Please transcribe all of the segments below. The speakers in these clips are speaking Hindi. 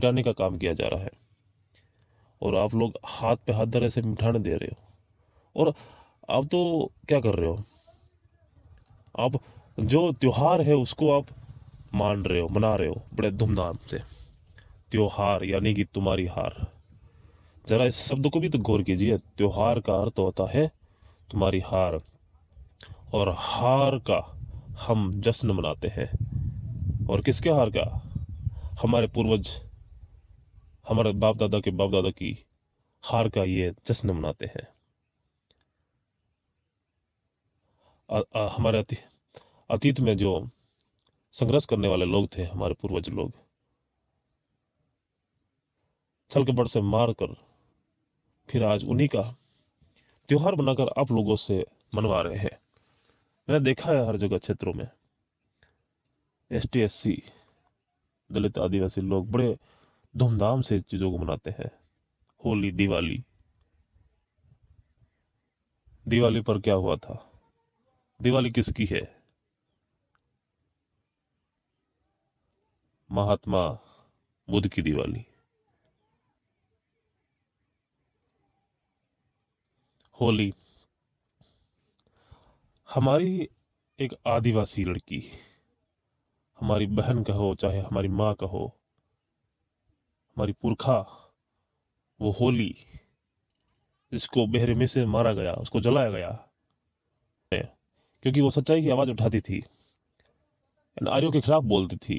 मिटाने का काम किया जा रहा है, और आप लोग हाथ पे हाथ धरे से मिटाने दे रहे हो। और आप तो क्या कर रहे हो, आप जो त्योहार है उसको आप मान रहे हो, मना रहे हो बड़े धूमधाम से। त्योहार यानी कि तुम्हारी हार। जरा इस शब्द को भी तो गौर कीजिए। त्योहार का अर्थ होता है तुम्हारी हार, और हार का हम जश्न मनाते हैं। और किसके हार का? हमारे पूर्वज, हमारे बाप दादा के बाप दादा की हार का ये जश्न मनाते हैं। हमारे अतीत में जो संघर्ष करने वाले लोग थे, हमारे पूर्वज लोग, छल कपट से मार कर फिर आज उन्हीं का त्योहार बनाकर आप लोगों से मनवा रहे हैं। मैंने देखा है हर जगह क्षेत्रों में ST SC, दलित आदिवासी लोग बड़े धूमधाम से चीजों को मनाते हैं। होली, दिवाली। दिवाली पर क्या हुआ था? दिवाली किसकी है? महात्मा बुद्ध की दिवाली। होली हमारी एक आदिवासी लड़की, हमारी बहन कहो चाहे हमारी माँ कहो, हमारी पुरखा, वो होली जिसको बेरहमी से मारा गया, उसको जलाया गया, क्योंकि वो सच्चाई की आवाज उठाती थी, नारियों के खिलाफ बोलती थी,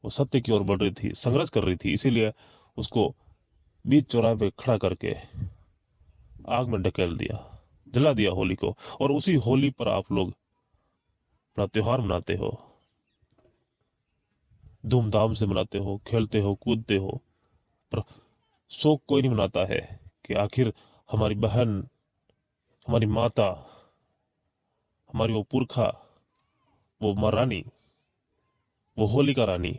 वो सत्य की ओर बढ़ रही थी, संघर्ष कर रही थी। इसीलिए उसको बीच चौराहे पे खड़ा करके आग में ढकेल दिया, जला दिया होली को। और उसी होली पर आप लोग अपना त्योहार मनाते हो, धूमधाम से मनाते हो, खेलते हो, कूदते हो। पर शोक कोई नहीं मनाता है कि आखिर हमारी बहन, हमारी माता, हमारी वो पुरखा, वो महारानी, वो होलिका रानी,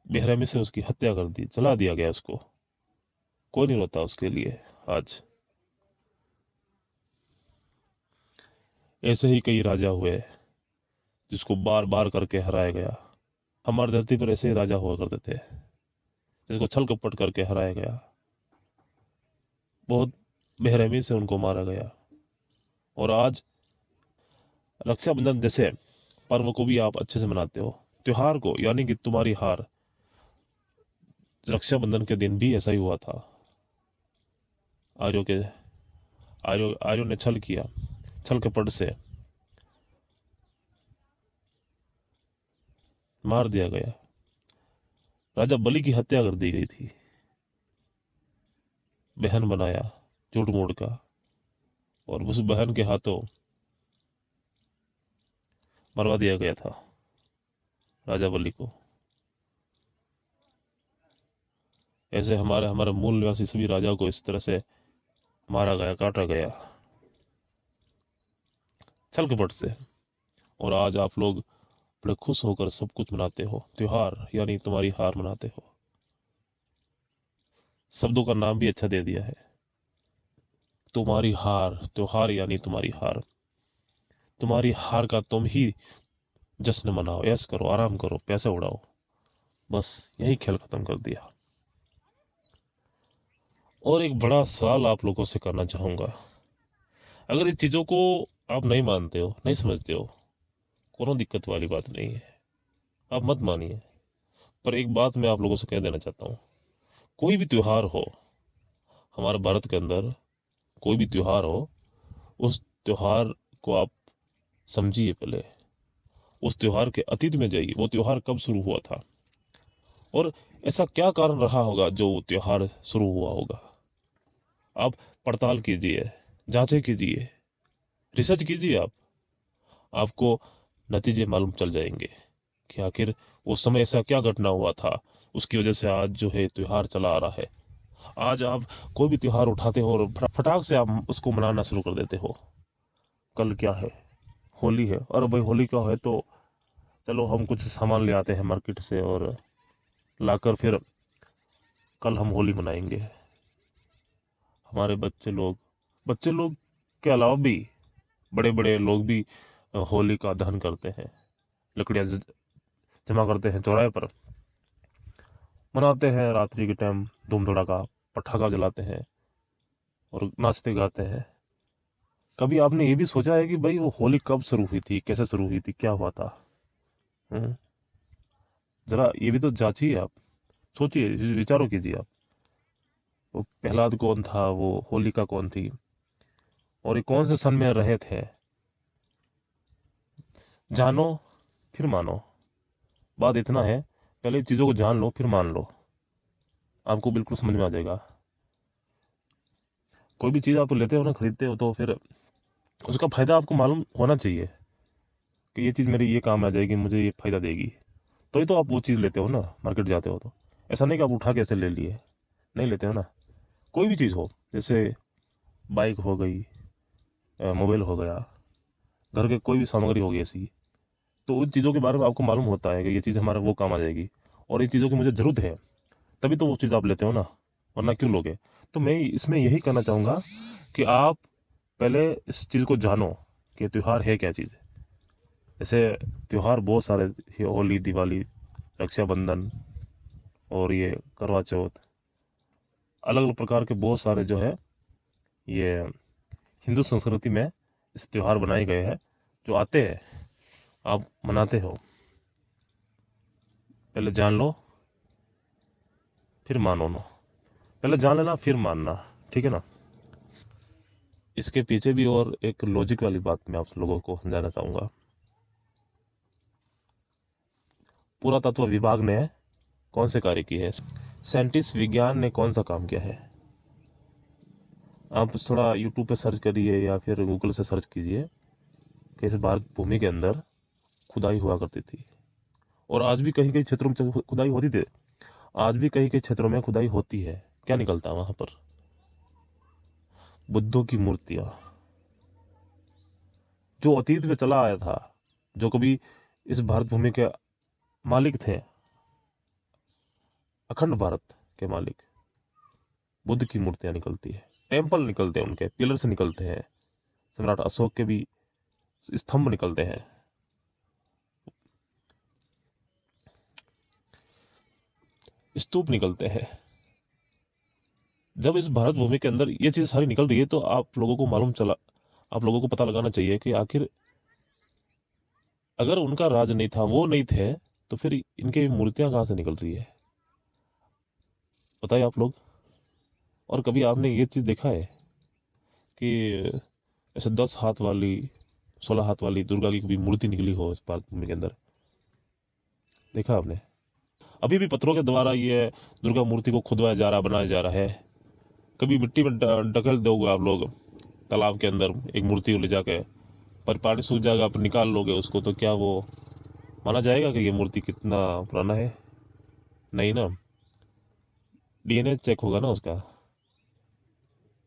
बेरहमी से उसकी हत्या कर दी, जला दिया गया उसको। कोई नहीं रोता उसके लिए आज। ऐसे ही कई राजा हुए जिसको बार बार करके हराया गया। हमारी धरती पर ऐसे ही राजा हुआ करते थे जिसको छल कपट करके हराया गया, बहुत बेरहमी से उनको मारा गया। और आज रक्षाबंधन जैसे पर्व को भी आप अच्छे से मनाते हो, त्योहार को, यानी कि तुम्हारी हार। रक्षाबंधन के दिन भी ऐसा ही हुआ था। आर्यों के आर्यों ने छल किया, छल कपट से मार दिया गया। राजा बलि की हत्या कर दी गई थी, बहन बनाया झूठ मूठ का, और उस बहन के हाथों मरवा दिया गया था राजा बलि को। ऐसे हमारे हमारे मूल निवासी सभी राजाओं को इस तरह से मारा गया, काटा गया, छल कपट से। और आज आप लोग बड़े खुश होकर सब कुछ मनाते हो, त्योहार यानी तुम्हारी हार मनाते हो। शब्दों का नाम भी अच्छा दे दिया है, तुम्हारी हार। त्योहार यानी तुम्हारी हार। तुम्हारी हार का तुम ही जश्न मनाओ, ऐश करो, आराम करो, पैसे उड़ाओ, बस यही खेल खत्म कर दिया। और एक बड़ा सवाल आप लोगों से करना चाहूंगा। अगर इस चीजों को आप नहीं मानते हो, नहीं समझते हो, कोनो दिक्कत वाली बात नहीं है, आप मत मानिए। पर एक बात मैं आप लोगों से कह देना चाहता हूँ, कोई भी त्योहार हो हमारे भारत के अंदर, कोई भी त्योहार हो, उस त्योहार को आप समझिए पहले, उस त्योहार के अतीत में जाइए। वो त्योहार कब शुरू हुआ था, और ऐसा क्या कारण रहा होगा जो वो त्योहार शुरू हुआ होगा। आप पड़ताल कीजिए, जांचें कीजिए, रिसर्च कीजिए। आपको नतीजे मालूम चल जाएंगे कि आखिर उस समय ऐसा क्या घटना हुआ था, उसकी वजह से आज जो है त्योहार चला आ रहा है। आज आप कोई भी त्योहार उठाते हो और फटाक से आप उसको मनाना शुरू कर देते हो। कल क्या है? होली है, और भाई होली का है तो चलो हम कुछ सामान ले आते हैं मार्केट से और लाकर फिर कल हम होली मनाएंगे। हमारे बच्चे लोग के अलावा भी बड़े बड़े लोग भी होली का दहन करते हैं, लकड़ियां जमा करते हैं चौराहे पर, मनाते हैं रात्रि के टाइम, धूम धड़ाका, पटाखा जलाते हैं और नाचते गाते हैं। कभी आपने ये भी सोचा है कि भाई वो होली कब शुरू हुई थी, कैसे शुरू हुई थी, क्या हुआ था? हम्म, जरा ये भी तो जांचिए आप, सोचिए, विचारों कीजिए आप। वो प्रहलाद कौन था, वो होलिका कौन थी, और ये कौन से सन में रहे थे? जानो फिर मानो। बात इतना है, पहले चीज़ों को जान लो फिर मान लो, आपको बिल्कुल समझ में आ जाएगा। कोई भी चीज़ आप लेते हो ना, खरीदते हो, तो फिर उसका फ़ायदा आपको मालूम होना चाहिए कि ये चीज़ मेरे ये काम आ जाएगी, मुझे ये फ़ायदा देगी, तो आप वो चीज़ लेते हो ना, मार्केट जाते हो तो। ऐसा नहीं कि आप उठा के ऐसे ले लिए, नहीं लेते हो ना। कोई भी चीज़ हो, जैसे बाइक हो गई, मोबाइल हो गया, घर के कोई भी सामग्री होगी ऐसी, तो उन चीज़ों के बारे में आपको मालूम होता है कि ये चीज़ हमारा वो काम आ जाएगी और ये चीज़ों की मुझे ज़रूरत है, तभी तो वो चीज़ आप लेते हो ना, वरना क्यों लोगे? तो मैं इसमें यही कहना चाहूँगा कि आप पहले इस चीज़ को जानो कि त्यौहार है क्या चीज़। जैसे त्यौहार बहुत सारे, होली, दिवाली, रक्षाबंधन और ये करवा चौथ, अलग अलग प्रकार के बहुत सारे जो है ये हिंदू संस्कृति में इस त्यौहार बनाए गए हैं, जो आते हैं, आप मनाते हो। पहले जान लो फिर मानो ना, पहले जान लेना फिर मानना, ठीक है ना? इसके पीछे भी और एक लॉजिक वाली बात मैं आप लोगों को समझाना चाहूँगा। पुरातत्व विभाग ने कौन से कार्य किए हैं, साइंटिस्ट विज्ञान ने कौन सा काम किया है? आप थोड़ा यूट्यूब पे सर्च करिए या फिर गूगल से सर्च कीजिए कि इस भारत भूमि के अंदर खुदाई हुआ करती थी, और आज भी कहीं कहीं क्षेत्रों में खुदाई होती थी, आज भी कहीं कहीं क्षेत्रों में खुदाई होती है। क्या निकलता है वहां पर? बुद्धों की मूर्तियां, जो अतीत में चला आया था, जो कभी इस भारत भूमि के मालिक थे, अखंड भारत के मालिक, बुद्ध की मूर्तियां निकलती है, टेम्पल निकलते हैं, उनके पिलर से निकलते हैं, सम्राट अशोक के भी स्तंभ निकलते हैं। स्तूप निकलते हैं। जब इस भारत भूमि के अंदर ये चीज सारी निकल रही है, तो आप लोगों को मालूम चला, आप लोगों को पता लगाना चाहिए कि आखिर अगर उनका राज नहीं था, वो नहीं थे, तो फिर इनके मूर्तियां कहाँ से निकल रही है? बताइए आप लोग। और कभी आपने ये चीज देखा है कि ऐसे 10 हाथ वाली, 16 हाथ वाली दुर्गा की कभी मूर्ति निकली हो इस भारत भूमि के अंदर? देखा आपने? अभी भी पत्थरों के द्वारा ये दुर्गा मूर्ति को खुदवाया जा रहा, बनाया जा रहा है। कभी मिट्टी में ढकेल दोगे आप लोग तालाब के अंदर एक मूर्ति को ले जाके, पर पानी सूख जाएगा, आप निकाल लोगे उसको, तो क्या वो माना जाएगा कि ये मूर्ति कितना पुराना है? नहीं ना। डीएनए चेक होगा ना उसका।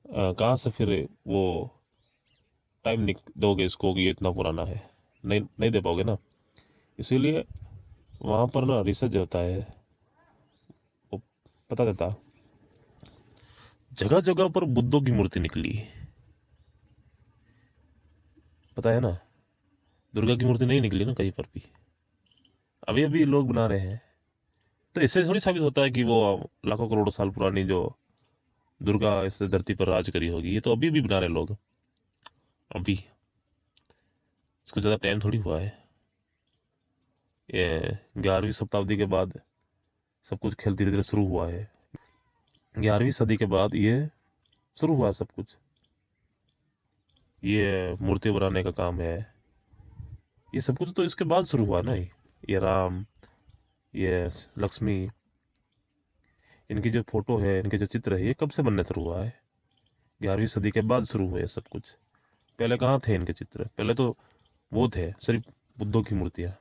कहाँ से फिर वो टाइम दोगे इसको कि ये इतना पुराना है? नहीं, नहीं दे पाओगे ना। इसीलिए वहाँ पर ना रिसर्च होता है, वो पता देता, जगह जगह पर बुद्धों की मूर्ति निकली, पता है ना? दुर्गा की मूर्ति नहीं निकली ना कहीं पर भी, अभी अभी लोग बना रहे हैं। तो इससे थोड़ी साबित होता है कि वो लाखों करोड़ों साल पुरानी जो दुर्गा इस धरती पर राज करी होगी, ये तो अभी भी बना रहे लोग, अभी। इसको ज़्यादा टाइम थोड़ी हुआ है, ये 11वीं शताब्दी के बाद सब कुछ खेल धीरे धीरे शुरू हुआ है। 11वीं सदी के बाद ये शुरू हुआ सब कुछ, ये मूर्ति बनाने का काम है, ये सब कुछ तो इसके बाद शुरू हुआ ना। ये राम, ये लक्ष्मी, इनकी जो फोटो है, इनके जो चित्र है, ये कब से बनने शुरू हुआ है? 11वीं सदी के बाद शुरू हुए सब कुछ। पहले कहाँ थे इनके चित्र? पहले तो वो थे सिर्फ बुद्धों की मूर्तियाँ।